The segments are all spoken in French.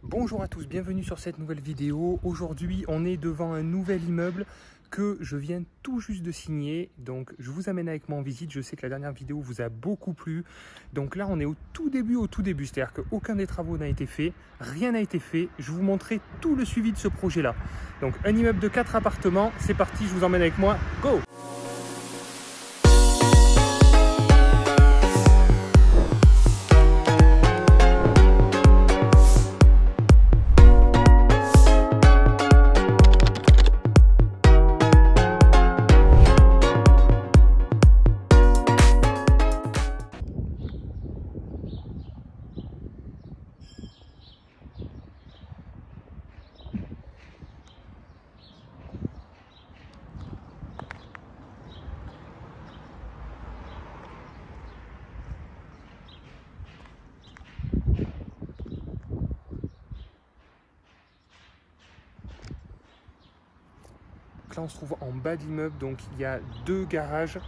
Bonjour à tous, bienvenue sur cette nouvelle vidéo. Aujourd'hui, on est devant un nouvel immeuble que je viens tout juste de signer. Donc, je vous amène avec moi en visite. Je sais que la dernière vidéo vous a beaucoup plu. Donc là, on est au tout début. C'est-à-dire qu'aucun des travaux n'a été fait, rien n'a été fait. Je vais vous montrer tout le suivi de ce projet-là. Donc, un immeuble de 4 appartements. C'est parti, je vous emmène avec moi. Go! Là, on se trouve en bas de l'immeuble, donc il y a 2 garages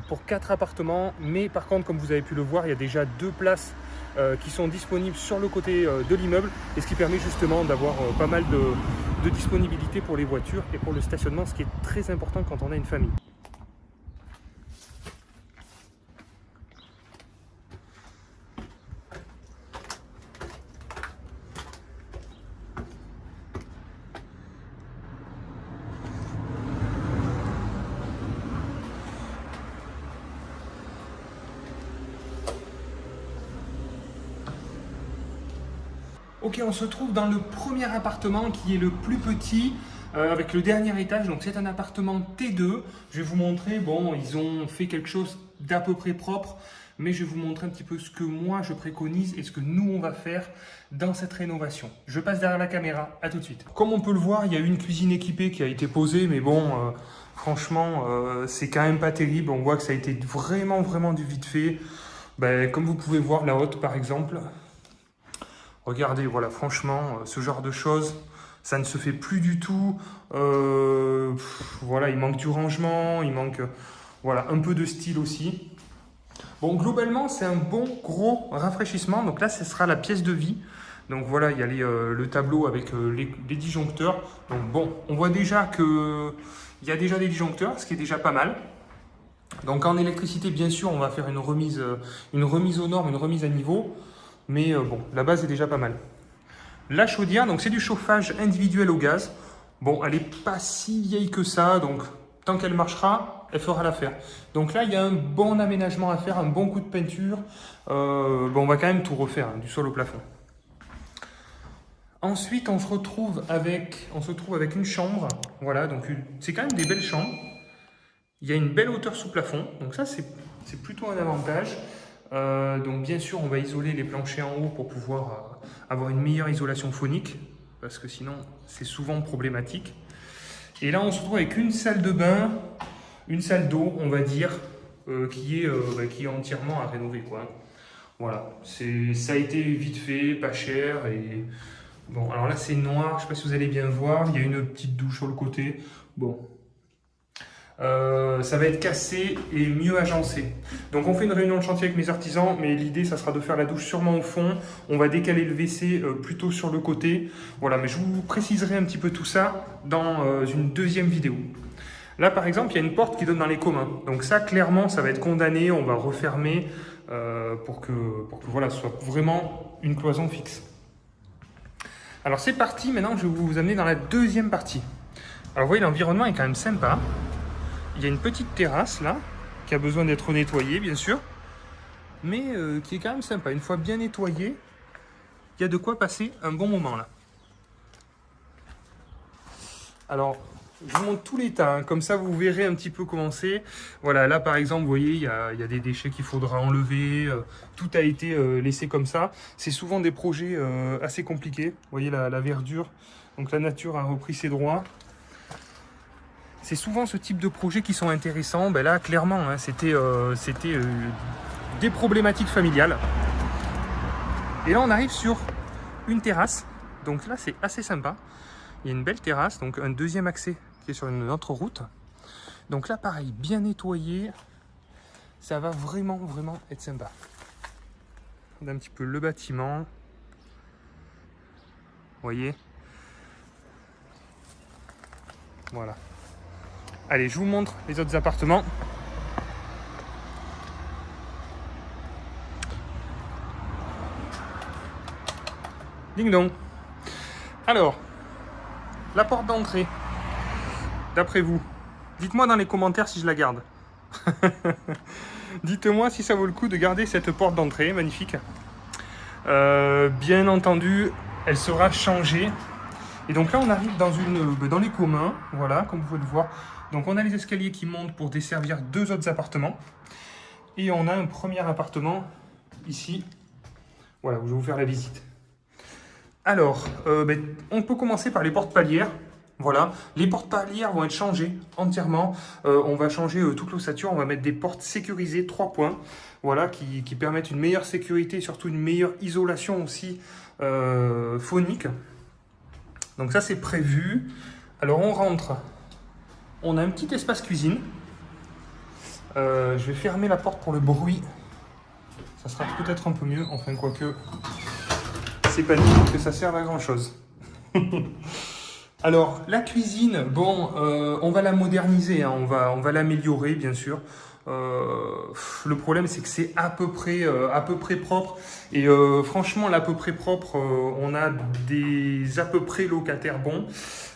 pour 4 appartements. Mais par contre, comme vous avez pu le voir, il y a déjà 2 places qui sont disponibles sur le côté de l'immeuble, et ce qui permet justement d'avoir pas mal de disponibilité pour les voitures et pour le stationnement, ce qui est très important quand on a une famille. Ok, on se trouve dans le premier appartement qui est le plus petit, avec le dernier étage. Donc c'est un appartement T2. Je vais vous montrer, bon, ils ont fait quelque chose d'à peu près propre, mais je vais vous montrer un petit peu ce que moi je préconise et ce que nous on va faire dans cette rénovation. Je passe derrière la caméra, à tout de suite. Comme on peut le voir, il y a une cuisine équipée qui a été posée, mais bon, franchement, c'est quand même pas terrible. On voit que ça a été vraiment du vite fait. Ben, comme vous pouvez voir la haute par exemple. Regardez, voilà, franchement, ce genre de choses, ça ne se fait plus du tout. Voilà, il manque du rangement, il manque voilà, un peu de style aussi. Bon, globalement, c'est un bon gros rafraîchissement. Donc là, ce sera la pièce de vie. Donc voilà, il y a le tableau avec les disjoncteurs. Donc bon, on voit déjà qu'il y a déjà des disjoncteurs, ce qui est déjà pas mal. Donc en électricité, bien sûr, on va faire une remise aux normes, une remise à niveau. Mais bon, la base est déjà pas mal. La chaudière, donc c'est du chauffage individuel au gaz. Bon, elle n'est pas si vieille que ça, donc tant qu'elle marchera, elle fera l'affaire. Donc là, il y a un bon aménagement à faire, un bon coup de peinture. Bon, on va quand même tout refaire, hein, du sol au plafond. Ensuite, on se retrouve avec une chambre. Voilà, donc c'est quand même des belles chambres. Il y a une belle hauteur sous plafond, donc ça c'est plutôt un avantage. Donc bien sûr, on va isoler les planchers en haut pour pouvoir avoir une meilleure isolation phonique, parce que sinon c'est souvent problématique. Et là, on se retrouve avec une salle de bain, une salle d'eau, on va dire, qui est entièrement à rénover, quoi. Voilà, ça a été vite fait, pas cher. Et bon, alors là c'est noir, je ne sais pas si vous allez bien voir, il y a une petite douche sur le côté. Bon. Ça va être cassé et mieux agencé. Donc on fait une réunion de chantier avec mes artisans, mais l'idée ça sera de faire la douche sûrement au fond. On va décaler le WC plutôt sur le côté. Voilà, mais je vous préciserai un petit peu tout ça dans une deuxième vidéo. Là par exemple, il y a une porte qui donne dans les communs. Donc ça clairement, ça va être condamné, on va refermer pour que voilà, ce soit vraiment une cloison fixe. Alors c'est parti, maintenant je vais vous amener dans la deuxième partie. Alors vous voyez, l'environnement est quand même sympa. Il y a une petite terrasse là, qui a besoin d'être nettoyée bien sûr, mais qui est quand même sympa. Une fois bien nettoyée, il y a de quoi passer un bon moment là. Alors, je vous montre tout l'état, hein. Comme ça vous verrez un petit peu comment c'est. Voilà, là par exemple, vous voyez, il y a des déchets qu'il faudra enlever. Tout a été laissé comme ça. C'est souvent des projets assez compliqués. Vous voyez la verdure, donc la nature a repris ses droits. C'est souvent ce type de projets qui sont intéressants. Ben là, clairement, hein, c'était des problématiques familiales. Et là, on arrive sur une terrasse. Donc là, c'est assez sympa. Il y a une belle terrasse, donc un deuxième accès qui est sur une autre route. Donc là, pareil, bien nettoyé. Ça va vraiment être sympa. Regardez un petit peu le bâtiment. voyez. Voilà. Allez, je vous montre les autres appartements. Ding dong. Alors, la porte d'entrée, d'après vous, dites-moi dans les commentaires si je la garde. Dites-moi si ça vaut le coup de garder cette porte d'entrée, magnifique. Bien entendu, elle sera changée. Et donc là, on arrive dans les communs, voilà, comme vous pouvez le voir. Donc on a les escaliers qui montent pour desservir 2 autres appartements. Et on a un premier appartement ici, voilà, où je vais vous faire la visite. Alors, on peut commencer par les portes palières. Voilà, les portes palières vont être changées entièrement. On va changer toute l'ossature, on va mettre des portes sécurisées, 3 points, voilà, qui permettent une meilleure sécurité, surtout une meilleure isolation aussi phonique. Donc ça c'est prévu. Alors on rentre, on a un petit espace cuisine. Je vais fermer la porte pour le bruit. Ça sera peut-être un peu mieux, enfin quoique c'est pas dit que ça serve à grand chose. Alors la cuisine, bon, on va la moderniser, hein, on va l'améliorer bien sûr. Le problème c'est que c'est à peu près propre et franchement l'à peu près propre, on a des à peu près locataires bons,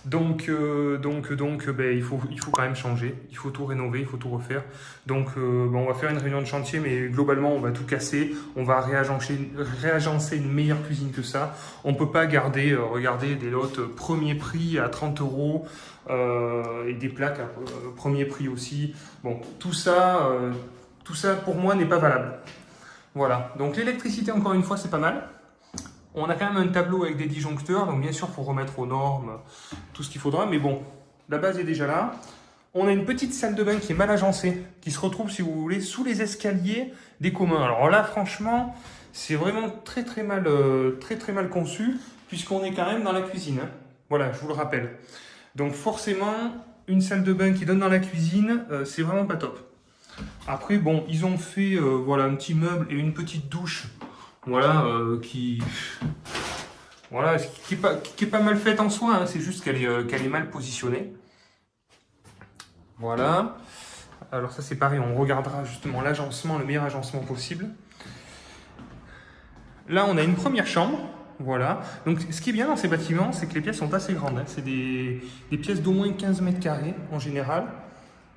donc il faut quand même changer, il faut tout rénover, il faut tout refaire. Donc on va faire une réunion de chantier, mais globalement on va tout casser, on va réagencer une meilleure cuisine que ça. On peut pas garder, regardez, des lots premier prix à 30 € et des plaques à premier prix aussi. Bon, tout ça pour moi n'est pas valable. Voilà, donc l'électricité encore une fois c'est pas mal. On a quand même un tableau avec des disjoncteurs, donc bien sûr il faut remettre aux normes tout ce qu'il faudra, mais bon, la base est déjà là. On a une petite salle de bain qui est mal agencée, qui se retrouve, si vous voulez, sous les escaliers des communs. Alors là, franchement, c'est vraiment très mal conçu, puisqu'on est quand même dans la cuisine, hein. Voilà, je vous le rappelle. Donc forcément, une salle de bain qui donne dans la cuisine, c'est vraiment pas top. Après, bon, ils ont fait voilà, un petit meuble et une petite douche, voilà, qui est pas mal faite en soi, hein, c'est juste qu'elle est mal positionnée. Voilà. Alors ça c'est pareil, on regardera justement l'agencement, le meilleur agencement possible. Là, on a une première chambre. Voilà. Donc, ce qui est bien dans ces bâtiments, c'est que les pièces sont assez grandes, hein. C'est des pièces d'au moins 15 mètres carrés en général.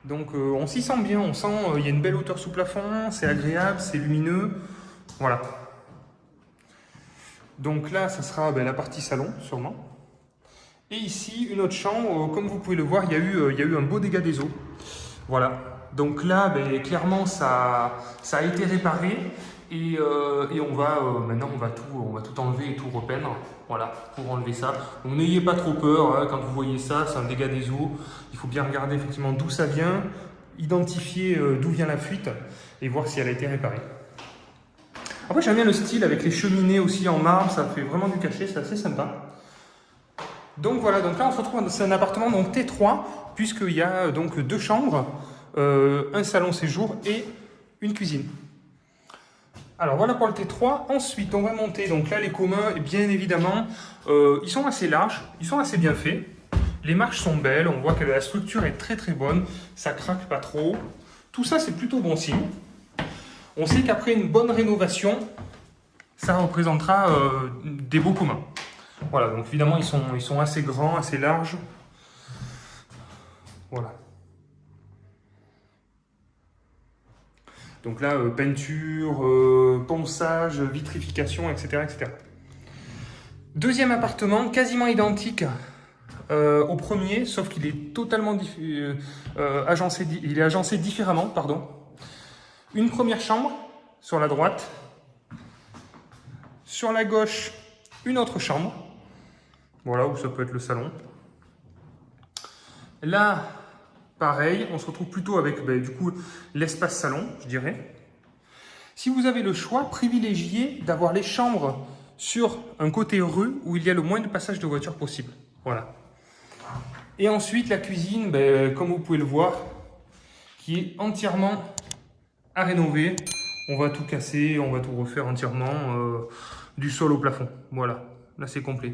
Donc, on s'y sent bien. On sent il y a une belle hauteur sous plafond, c'est agréable, c'est lumineux. Voilà. Donc là, ça sera la partie salon, sûrement. Et ici, une autre chambre. Comme vous pouvez le voir, il y a eu un beau dégât des eaux. Voilà. Donc là, clairement, ça a été réparé. Et maintenant on va tout enlever et tout repeindre, voilà, pour enlever ça. Donc n'ayez pas trop peur, hein, quand vous voyez ça, c'est un dégât des eaux. Il faut bien regarder effectivement d'où ça vient, identifier d'où vient la fuite et voir si elle a été réparée. Après j'aime bien le style avec les cheminées aussi en marbre, ça fait vraiment du cachet, c'est assez sympa. Donc voilà, donc là on se retrouve dans un appartement donc T3, puisqu'il y a donc 2 chambres, un salon séjour et une cuisine. Alors voilà pour le T3, ensuite on va monter, donc là les communs, bien évidemment, ils sont assez larges, ils sont assez bien faits, les marches sont belles, on voit que la structure est très bonne, ça craque pas trop, tout ça c'est plutôt bon signe. On sait qu'après une bonne rénovation, ça représentera des beaux communs. Voilà, donc évidemment ils sont assez grands, assez larges, voilà. Donc là, peinture, ponçage, vitrification, etc., etc. Deuxième appartement, quasiment identique au premier, sauf qu'il est totalement agencé différemment, pardon. Une première chambre sur la droite. Sur la gauche, une autre chambre. Voilà, où ça peut être le salon. Là, pareil, on se retrouve plutôt avec du coup l'espace salon, je dirais. Si vous avez le choix, privilégiez d'avoir les chambres sur un côté rue où il y a le moins de passage de voitures possible. Voilà. Et ensuite, la cuisine, comme vous pouvez le voir, qui est entièrement à rénover. On va tout casser, on va tout refaire entièrement, du sol au plafond. Voilà. là c'est complet.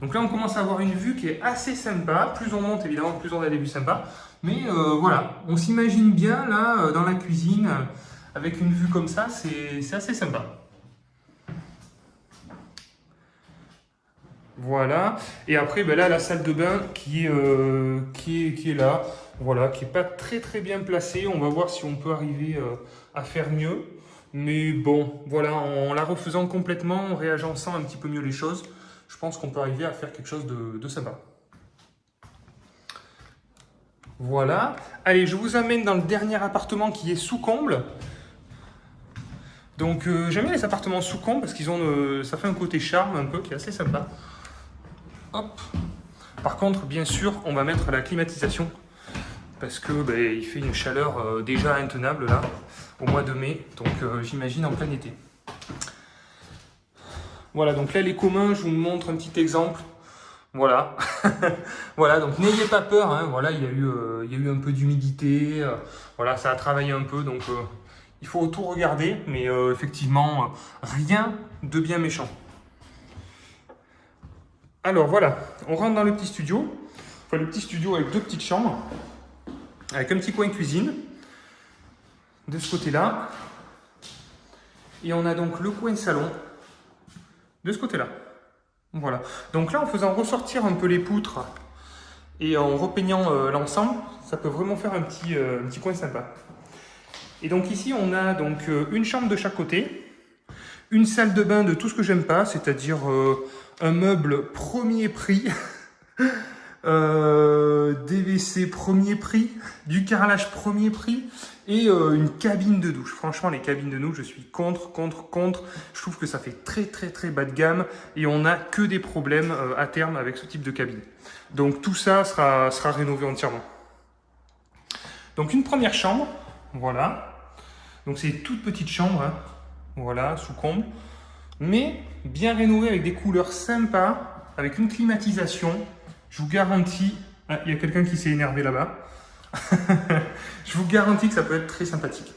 Donc là on commence à avoir une vue qui est assez sympa. Plus on monte évidemment, plus on a des vues sympas. Mais voilà, on s'imagine bien là dans la cuisine avec une vue comme ça, c'est assez sympa. Voilà, et après ben là la salle de bain qui est là, voilà, qui n'est pas très bien placée. On va voir si on peut arriver à faire mieux. Mais bon, voilà, en la refaisant complètement, en réagençant un petit peu mieux les choses, je pense qu'on peut arriver à faire quelque chose de sympa. Voilà, allez, je vous amène dans le dernier appartement qui est sous comble. Donc j'aime bien les appartements sous comble parce qu'ils ont, ça fait un côté charme un peu qui est assez sympa. Hop. Par contre, bien sûr, on va mettre la climatisation parce que ben, il fait une chaleur déjà intenable là au mois de mai, donc j'imagine en plein été. Voilà, donc là les communs, je vous montre un petit exemple. Voilà, voilà, donc n'ayez pas peur, hein. Voilà, il y a eu un peu d'humidité, voilà, ça a travaillé un peu, donc il faut tout regarder, mais effectivement, rien de bien méchant. Alors voilà, on rentre dans le petit studio, enfin le petit studio avec deux petites chambres, avec un petit coin cuisine, de ce côté-là, et on a donc le coin salon, de ce côté-là. Voilà, donc là en faisant ressortir un peu les poutres et en repeignant l'ensemble, ça peut vraiment faire un petit coin sympa. Et donc ici on a donc une chambre de chaque côté, une salle de bain de tout ce que j'aime pas, c'est-à-dire un meuble premier prix, des WC premier prix, du carrelage premier prix et une cabine de douche. Franchement, les cabines de douche, je suis contre. Je trouve que ça fait très bas de gamme et on n'a que des problèmes à terme avec ce type de cabine. Donc tout ça sera rénové entièrement. Donc une première chambre, voilà. Donc c'est une toute petite chambre, hein. Voilà, sous comble. Mais bien rénové avec des couleurs sympas, avec une climatisation. Je vous garantis... Ah, il y a quelqu'un qui s'est énervé là-bas. Je vous garantis que ça peut être très sympathique.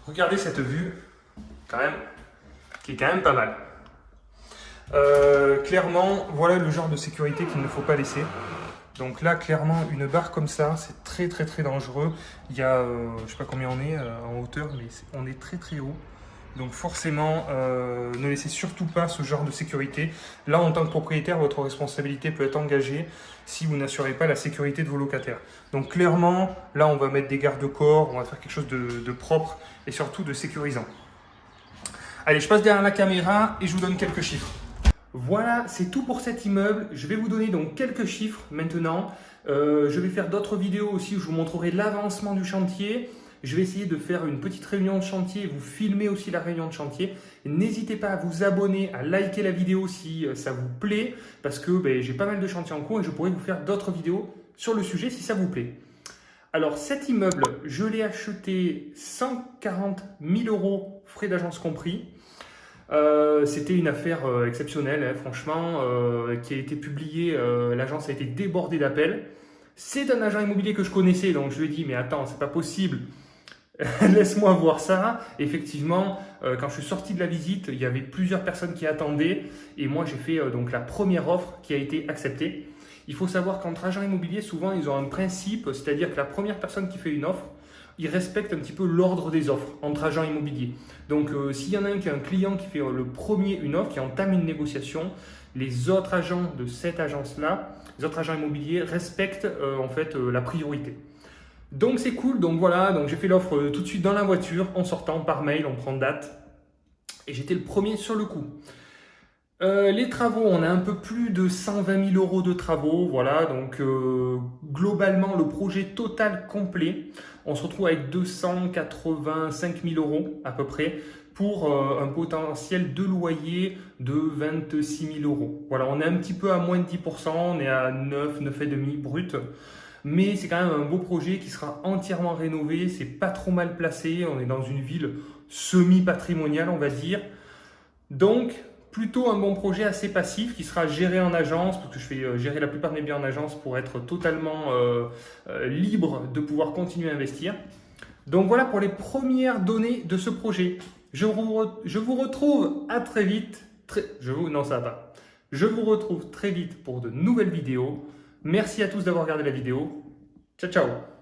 Regardez cette vue, quand même, qui est quand même pas mal. Clairement, voilà le genre de sécurité qu'il ne faut pas laisser. Donc là, clairement, une barre comme ça, c'est très dangereux. Il y a, je ne sais pas combien on est en hauteur, mais on est très haut. Donc forcément, ne laissez surtout pas ce genre de sécurité. Là, en tant que propriétaire, votre responsabilité peut être engagée si vous n'assurez pas la sécurité de vos locataires. Donc clairement, là, on va mettre des garde-corps, on va faire quelque chose de propre et surtout de sécurisant. Allez, je passe derrière la caméra et je vous donne quelques chiffres. Voilà, c'est tout pour cet immeuble. Je vais vous donner donc quelques chiffres maintenant. Je vais faire d'autres vidéos aussi où je vous montrerai l'avancement du chantier. Je vais essayer de faire une petite réunion de chantier, vous filmer aussi la réunion de chantier. N'hésitez pas à vous abonner, à liker la vidéo si ça vous plaît, parce que j'ai pas mal de chantiers en cours et je pourrais vous faire d'autres vidéos sur le sujet si ça vous plaît. Alors cet immeuble, je l'ai acheté 140 000 €, frais d'agence compris. C'était une affaire exceptionnelle, hein, franchement, qui a été publiée, l'agence a été débordée d'appels. C'est un agent immobilier que je connaissais, donc je lui ai dit, mais attends, c'est pas possible. Laisse-moi voir ça. Effectivement, quand je suis sorti de la visite, il y avait plusieurs personnes qui attendaient et moi j'ai fait donc la première offre qui a été acceptée. Il faut savoir qu'entre agents immobiliers, souvent ils ont un principe, c'est-à-dire que la première personne qui fait une offre, ils respectent un petit peu l'ordre des offres entre agents immobiliers. Donc s'il y en a un qui a un client qui fait le premier une offre, qui entame une négociation, les autres agents de cette agence-là, les autres agents immobiliers respectent en fait la priorité. Donc c'est cool, donc voilà, donc j'ai fait l'offre tout de suite dans la voiture, en sortant par mail, on prend date. Et j'étais le premier sur le coup. Les travaux, on a un peu plus de 120 000 € de travaux, voilà, donc globalement le projet total complet, on se retrouve avec 285 000 € à peu près, pour un potentiel de loyer de 26 000 €. Voilà, on est un petit peu à moins de 10%, on est à 9,5 brut. Mais c'est quand même un beau projet qui sera entièrement rénové, c'est pas trop mal placé, on est dans une ville semi-patrimoniale on va dire. Donc plutôt un bon projet assez passif qui sera géré en agence, parce que je fais gérer la plupart de mes biens en agence pour être totalement libre de pouvoir continuer à investir. Donc voilà pour les premières données de ce projet. Je vous retrouve à très vite Non, ça va pas. Je vous retrouve très vite pour de nouvelles vidéos. Merci à tous d'avoir regardé la vidéo. Ciao, ciao!